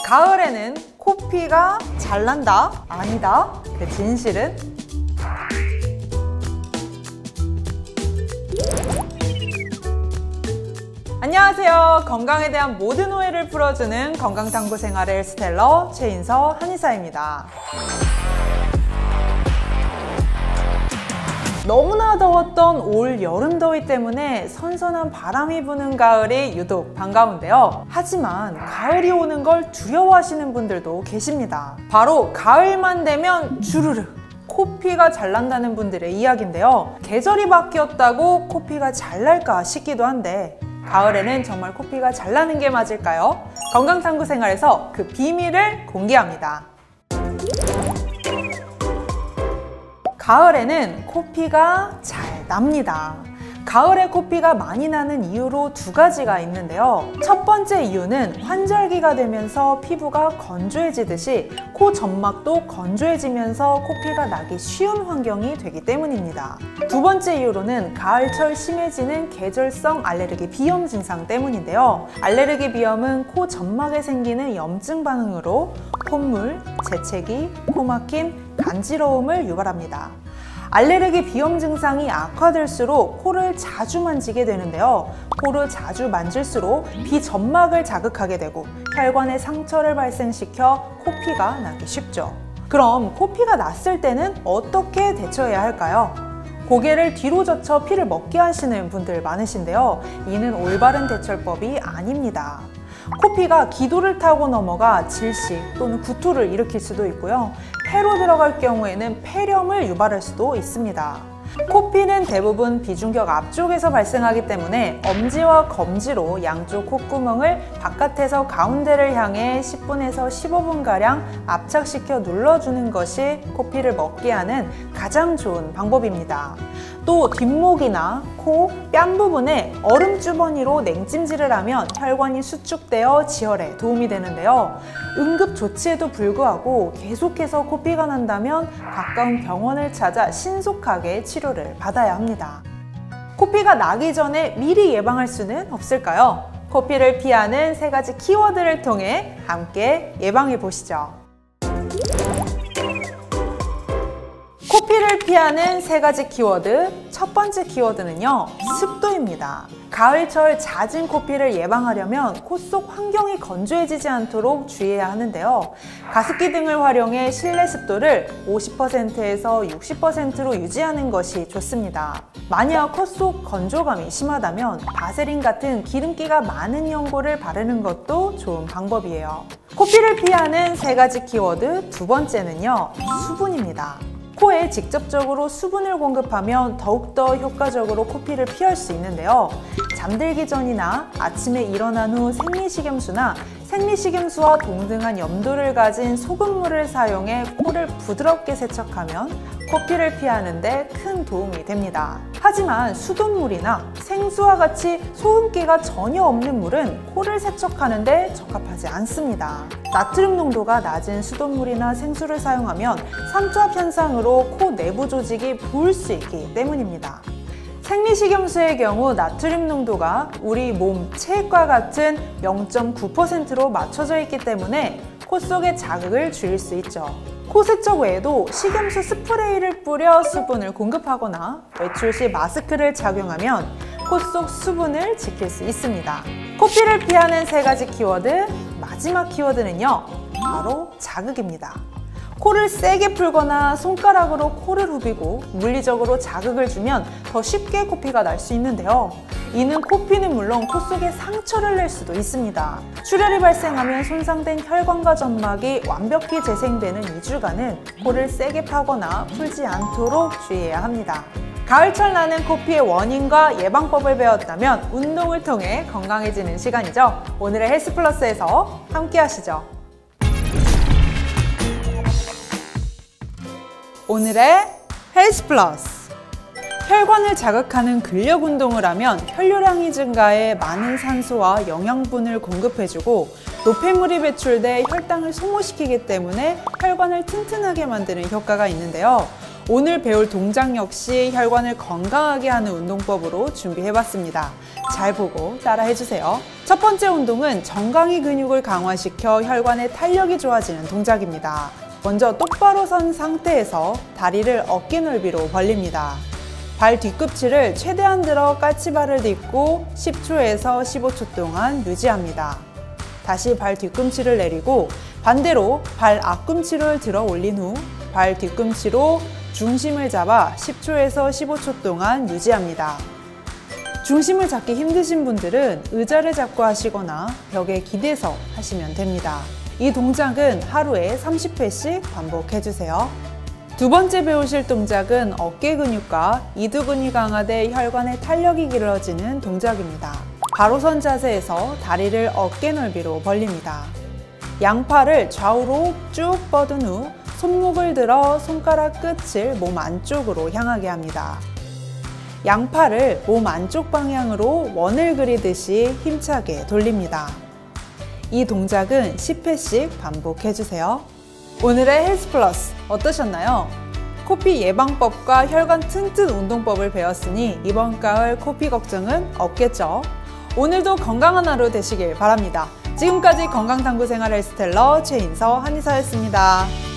가을에는 코피가 잘 난다? 아니다? 그 진실은? 안녕하세요. 건강에 대한 모든 오해를 풀어주는 건강탐구생활의 헬스텔러 최인서 한의사입니다. 너무나 더웠던 올 여름 더위 때문에 선선한 바람이 부는 가을이 유독 반가운데요. 하지만 가을이 오는 걸 두려워하시는 분들도 계십니다. 바로 가을만 되면 주르르 코피가 잘 난다는 분들의 이야기인데요. 계절이 바뀌었다고 코피가 잘 날까 싶기도 한데 가을에는 정말 코피가 잘 나는 게 맞을까요? 건강탐구생활에서 그 비밀을 공개합니다. 가을에는 코피가 잘 납니다. 가을에 코피가 많이 나는 이유로 두 가지가 있는데요. 첫 번째 이유는 환절기가 되면서 피부가 건조해지듯이 코 점막도 건조해지면서 코피가 나기 쉬운 환경이 되기 때문입니다. 두 번째 이유로는 가을철 심해지는 계절성 알레르기 비염 증상 때문인데요. 알레르기 비염은 코 점막에 생기는 염증 반응으로 콧물, 재채기, 코막힘, 간지러움을 유발합니다. 알레르기 비염 증상이 악화될수록 코를 자주 만지게 되는데요. 코를 자주 만질수록 비점막을 자극하게 되고 혈관에 상처를 발생시켜 코피가 나기 쉽죠. 그럼 코피가 났을 때는 어떻게 대처해야 할까요? 고개를 뒤로 젖혀 피를 먹게 하시는 분들 많으신데요. 이는 올바른 대처법이 아닙니다. 코피가 기도를 타고 넘어가 질식 또는 구토를 일으킬 수도 있고요. 폐로 들어갈 경우에는 폐렴을 유발할 수도 있습니다. 코피는 대부분 비중격 앞쪽에서 발생하기 때문에 엄지와 검지로 양쪽 콧구멍을 바깥에서 가운데를 향해 10분에서 15분가량 압착시켜 눌러주는 것이 코피를 먹게 하는 가장 좋은 방법입니다. 또 뒷목이나 코, 뺨 부분에 얼음 주머니로 냉찜질을 하면 혈관이 수축되어 지혈에 도움이 되는데요. 응급 조치에도 불구하고 계속해서 코피가 난다면 가까운 병원을 찾아 신속하게 치료를 받아야 합니다. 코피가 나기 전에 미리 예방할 수는 없을까요? 코피를 피하는 3가지 키워드를 통해 함께 예방해 보시죠. 코피를 피하는 3가지 키워드, 첫 번째 키워드는요, 습도입니다. 가을철 잦은 코피를 예방하려면 코 속 환경이 건조해지지 않도록 주의해야 하는데요. 가습기 등을 활용해 실내 습도를 50%에서 60%로 유지하는 것이 좋습니다. 만약 코 속 건조감이 심하다면 바세린 같은 기름기가 많은 연고를 바르는 것도 좋은 방법이에요. 코피를 피하는 3가지 키워드, 두 번째는요, 수분입니다. 코에 직접적으로 수분을 공급하면 더욱더 효과적으로 코피를 피할 수 있는데요. 잠들기 전이나 아침에 일어난 후 생리식염수나 생리식염수와 동등한 염도를 가진 소금물을 사용해 코를 부드럽게 세척하면 코피를 피하는 데 큰 도움이 됩니다. 하지만 수돗물이나 생수와 같이 소금기가 전혀 없는 물은 코를 세척하는 데 적합하지 않습니다. 나트륨 농도가 낮은 수돗물이나 생수를 사용하면 삼투압 현상으로 코 내부 조직이 부을 수 있기 때문입니다. 생리식염수의 경우 나트륨 농도가 우리 몸 체액과 같은 0.9%로 맞춰져 있기 때문에 코 속에 자극을 줄일 수 있죠. 코 세척 외에도 식염수 스프레이를 뿌려 수분을 공급하거나 외출 시 마스크를 착용하면 코 속 수분을 지킬 수 있습니다. 코피를 피하는 3가지 키워드, 마지막 키워드는요, 바로 자극입니다. 코를 세게 풀거나 손가락으로 코를 후비고 물리적으로 자극을 주면 더 쉽게 코피가 날 수 있는데요. 이는 코피는 물론 코 속에 상처를 낼 수도 있습니다. 출혈이 발생하면 손상된 혈관과 점막이 완벽히 재생되는 2주간은 코를 세게 파거나 풀지 않도록 주의해야 합니다. 가을철 나는 코피의 원인과 예방법을 배웠다면 운동을 통해 건강해지는 시간이죠. 오늘의 헬스플러스에서 함께 하시죠. 오늘의 헬스플러스. 혈관을 자극하는 근력 운동을 하면 혈류량이 증가해 많은 산소와 영양분을 공급해주고 노폐물이 배출돼 혈당을 소모시키기 때문에 혈관을 튼튼하게 만드는 효과가 있는데요. 오늘 배울 동작 역시 혈관을 건강하게 하는 운동법으로 준비해봤습니다. 잘 보고 따라해주세요. 첫 번째 운동은 정강이 근육을 강화시켜 혈관의 탄력이 좋아지는 동작입니다. 먼저 똑바로 선 상태에서 다리를 어깨 넓이로 벌립니다. 발 뒤꿈치를 최대한 들어 까치발을 딛고 10초에서 15초 동안 유지합니다. 다시 발 뒤꿈치를 내리고 반대로 발 앞꿈치를 들어 올린 후 발 뒤꿈치로 중심을 잡아 10초에서 15초 동안 유지합니다. 중심을 잡기 힘드신 분들은 의자를 잡고 하시거나 벽에 기대서 하시면 됩니다. 이 동작은 하루에 30회씩 반복해주세요. 두 번째 배우실 동작은 어깨 근육과 이두근이 강화돼 혈관의 탄력이 길어지는 동작입니다. 바로 선 자세에서 다리를 어깨 넓이로 벌립니다. 양팔을 좌우로 쭉 뻗은 후 손목을 들어 손가락 끝을 몸 안쪽으로 향하게 합니다. 양팔을 몸 안쪽 방향으로 원을 그리듯이 힘차게 돌립니다. 이 동작은 10회씩 반복해주세요. 오늘의 헬스 플러스 어떠셨나요? 코피 예방법과 혈관 튼튼 운동법을 배웠으니 이번 가을 코피 걱정은 없겠죠? 오늘도 건강한 하루 되시길 바랍니다. 지금까지 건강탐구 생활 헬스텔러 최인서 한의사였습니다.